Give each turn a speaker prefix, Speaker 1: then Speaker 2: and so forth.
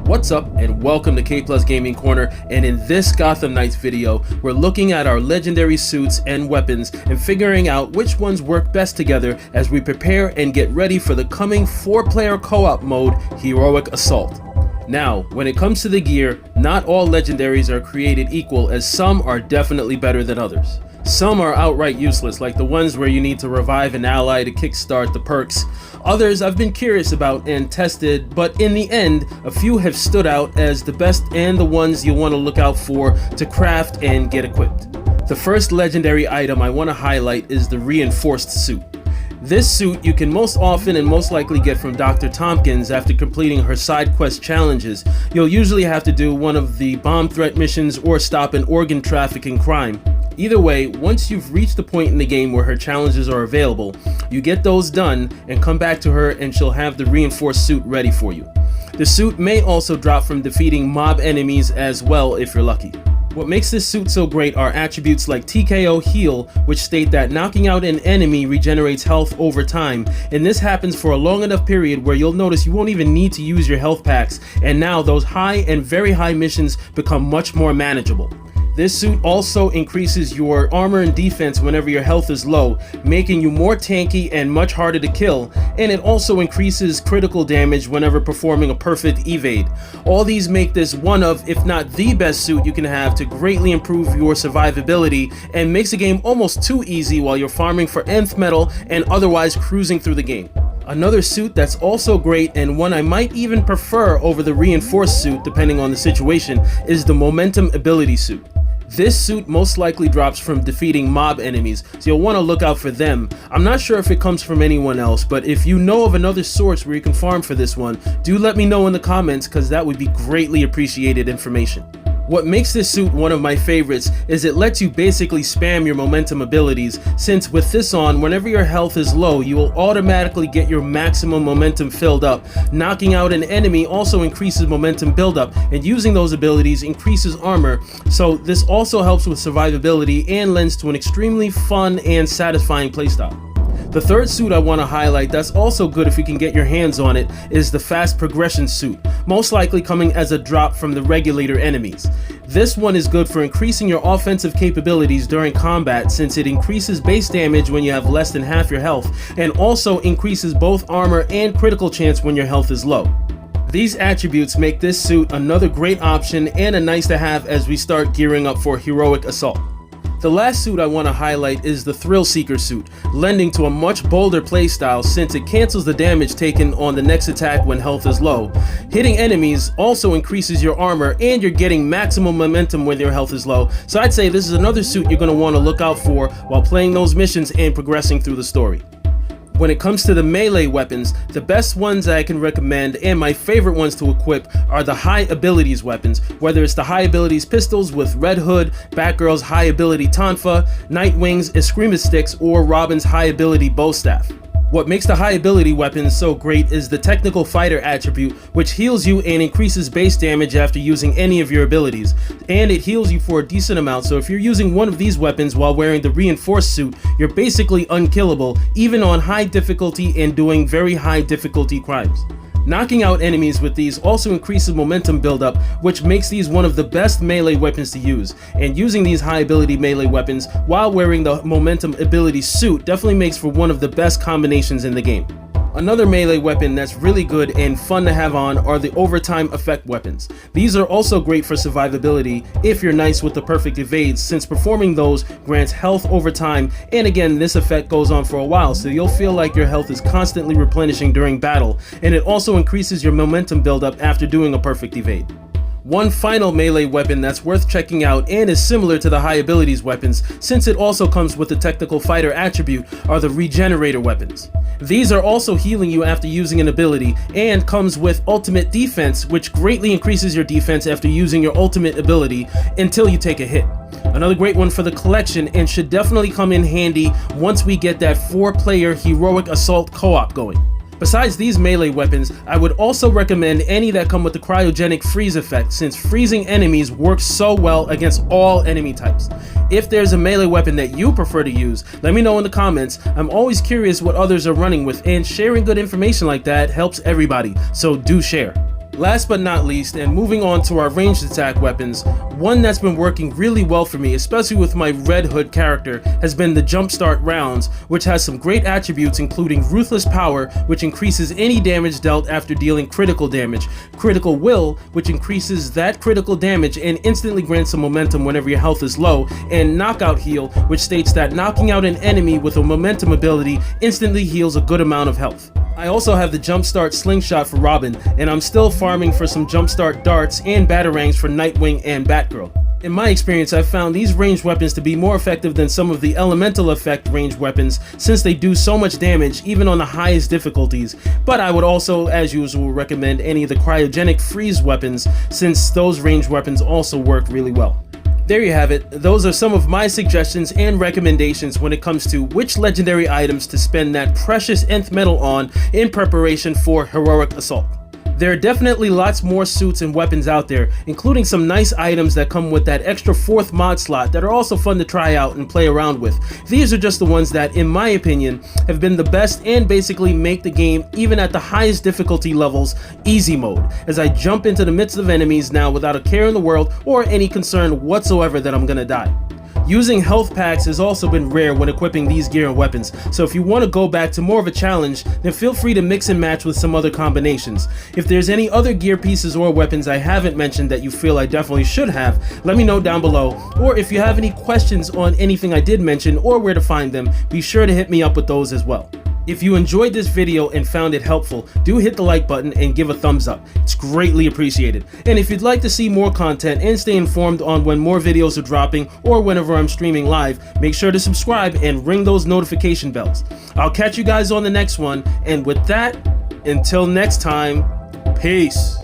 Speaker 1: What's up and welcome to KplusGaming Corner, and in this Gotham Knights video, we're looking at our legendary suits and weapons and figuring out which ones work best together as we prepare and get ready for the coming 4-player co-op mode, Heroic Assault. Now, when it comes to the gear, not all legendaries are created equal, as some are definitely better than others. Some are outright useless, like the ones where you need to revive an ally to kickstart the perks. Others I've been curious about and tested, but in the end, a few have stood out as the best and the ones you'll want to look out for to craft and get equipped. The first legendary item I want to highlight is the Reinforced Suit. This suit you can most often and most likely get from Dr. Tompkins after completing her side quest challenges. You'll usually have to do one of the bomb threat missions or stop an organ trafficking crime. Either way, once you've reached the point in the game where her challenges are available, you get those done and come back to her and she'll have the reinforced suit ready for you. The suit may also drop from defeating mob enemies as well if you're lucky. What makes this suit so great are attributes like TKO Heal, which state that knocking out an enemy regenerates health over time, and this happens for a long enough period where you'll notice you won't even need to use your health packs, and now those high and very high missions become much more manageable. This suit also increases your armor and defense whenever your health is low, making you more tanky and much harder to kill, and it also increases critical damage whenever performing a perfect evade. All these make this one of, if not the best suit you can have to greatly improve your survivability and makes the game almost too easy while you're farming for nth metal and otherwise cruising through the game. Another suit that's also great, and one I might even prefer over the Reinforced Suit depending on the situation, is the Momentum Ability Suit. This suit most likely drops from defeating mob enemies, so you'll want to look out for them. I'm not sure if it comes from anyone else, but if you know of another source where you can farm for this one, do let me know in the comments, because that would be greatly appreciated information. What makes this suit one of my favorites is it lets you basically spam your momentum abilities, since with this on, whenever your health is low, you will automatically get your maximum momentum filled up. Knocking out an enemy also increases momentum buildup, and using those abilities increases armor, so this also helps with survivability and lends to an extremely fun and satisfying playstyle. The third suit I want to highlight that's also good if you can get your hands on it is the Fast Progression Suit, most likely coming as a drop from the Regulator enemies. This one is good for increasing your offensive capabilities during combat, since it increases base damage when you have less than half your health, and also increases both armor and critical chance when your health is low. These attributes make this suit another great option and a nice to have as we start gearing up for Heroic Assault. The last suit I want to highlight is the Thrillseeker Suit, lending to a much bolder playstyle since it cancels the damage taken on the next attack when health is low. Hitting enemies also increases your armor, and you're getting maximum momentum when your health is low, so I'd say this is another suit you're going to want to look out for while playing those missions and progressing through the story. When it comes to the melee weapons, the best ones I can recommend and my favorite ones to equip are the high abilities weapons, whether it's the high abilities pistols with Red Hood, Batgirl's high ability Tonfa, Nightwing's Eskrima sticks, or Robin's high ability Bowstaff. What makes the high ability weapons so great is the Technical Fighter attribute, which heals you and increases base damage after using any of your abilities, and it heals you for a decent amount, so if you're using one of these weapons while wearing the Reinforced Suit, you're basically unkillable, even on high difficulty and doing very high difficulty crimes. Knocking out enemies with these also increases momentum buildup, which makes these one of the best melee weapons to use, and using these high ability melee weapons while wearing the momentum ability suit definitely makes for one of the best combinations in the game. Another melee weapon that's really good and fun to have on are the overtime effect weapons. These are also great for survivability if you're nice with the perfect evades, since performing those grants health over time, and again this effect goes on for a while, so you'll feel like your health is constantly replenishing during battle, and it also increases your momentum buildup after doing a perfect evade. One final melee weapon that's worth checking out and is similar to the high abilities weapons, since it also comes with the Technical Fighter attribute, are the Regenerator weapons. These are also healing you after using an ability, and comes with Ultimate Defense, which greatly increases your defense after using your ultimate ability until you take a hit. Another great one for the collection, and should definitely come in handy once we get that 4-player Heroic Assault co-op going. Besides these melee weapons, I would also recommend any that come with the cryogenic freeze effect, since freezing enemies works so well against all enemy types. If there's a melee weapon that you prefer to use, let me know in the comments. I'm always curious what others are running with, and sharing good information like that helps everybody, so do share. Last but not least, and moving on to our ranged attack weapons, one that's been working really well for me, especially with my Red Hood character, has been the Jumpstart Rounds, which has some great attributes including Ruthless Power, which increases any damage dealt after dealing critical damage, Critical Will, which increases that critical damage and instantly grants some momentum whenever your health is low, and Knockout Heal, which states that knocking out an enemy with a momentum ability instantly heals a good amount of health. I also have the Jumpstart Slingshot for Robin, and I'm still farming for some Jumpstart Darts and Batarangs for Nightwing and Batgirl. In my experience, I've found these ranged weapons to be more effective than some of the elemental effect ranged weapons since they do so much damage even on the highest difficulties, but I would also, as usual, recommend any of the cryogenic freeze weapons since those ranged weapons also work really well. There you have it. Those are some of my suggestions and recommendations when it comes to which legendary items to spend that precious nth metal on in preparation for Heroic Assault. There are definitely lots more suits and weapons out there, including some nice items that come with that extra 4th mod slot that are also fun to try out and play around with. These are just the ones that, in my opinion, have been the best and basically make the game, even at the highest difficulty levels, easy mode, as I jump into the midst of enemies now without a care in the world or any concern whatsoever that I'm gonna die. Using health packs has also been rare when equipping these gear and weapons, so if you want to go back to more of a challenge, then feel free to mix and match with some other combinations. If there's any other gear pieces or weapons I haven't mentioned that you feel I definitely should have, let me know down below, or if you have any questions on anything I did mention or where to find them, be sure to hit me up with those as well. If you enjoyed this video and found it helpful, do hit the like button and give a thumbs up. It's greatly appreciated. And if you'd like to see more content and stay informed on when more videos are dropping or whenever I'm streaming live, make sure to subscribe and ring those notification bells. I'll catch you guys on the next one, and with that, until next time, peace.